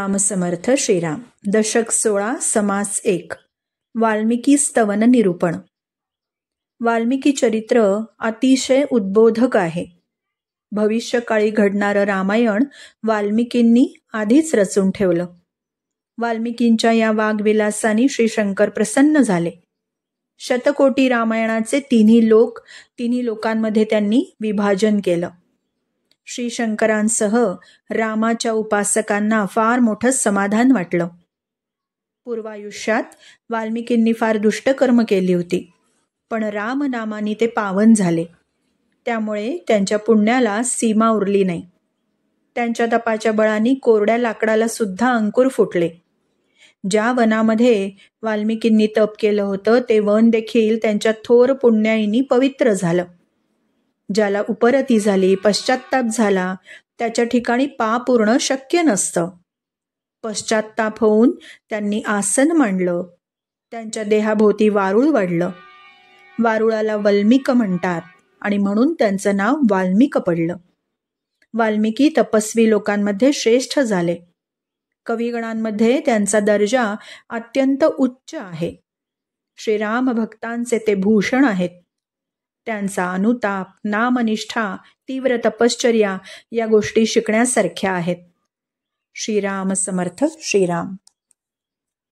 श्रीराम समर्थ श्रीराम. दशक 16 समास 1. वाल्मिकी स्तवन निरूपण. वाल्मिकी चरित्र अतिशय उद्बोधक आहे. भविष्यकाळी घडणारं रामायण वाल्मिकींनी आधीच रचून ठेवलं. वाल्मिकींच्या या वाग्विलासाने श्री शंकर प्रसन्न झाले. शतकोटी रामायणाचे तिन्ही लोकांमध्ये त्यांनी विभाजन केलं. श्री शंकरांसह रामाच्या उपासकांना फार मोठं समाधान वाटलं. पूर्वायुष्यात वाल्मिकींनी फार दुष्टकर्म केली होती, पण रामनामाने ते पावन झाले. त्यामुळे त्यांच्या पुण्याला सीमा उरली नाही. त्यांच्या तपाच्या बळाने कोरड्या लाकडाला सुद्धा अंकुर फुटले. ज्या वनामध्ये वाल्मिकींनी तप केलं होतं ते वन देखील त्यांच्या थोर पुण्याईनी पवित्र झालं. ज्याला उपरती झाली, पश्चात्ताप झाला, त्याच्या ठिकाणी पाप उरणं शक्य नसतं. पश्चात्ताप होऊन त्यांनी आसन मांडलं. त्यांच्या देहाभोवती वारुळ वाढलं. वारुळाला वल्मिक म्हणतात आणि म्हणून त्यांचं नाव वाल्मिक पडलं. वाल्मिकी तपस्वी लोकांमध्ये श्रेष्ठ झाले. कविगणांमध्ये त्यांचा दर्जा अत्यंत उच्च आहे. श्रीराम भक्तांचे ते भूषण आहेत. त्यांचा अनुताप, नामनिष्ठा, तीव्र तपश्चर्या या गोष्टी शिकण्यासारख्या आहेत. श्रीराम समर्थ श्रीराम.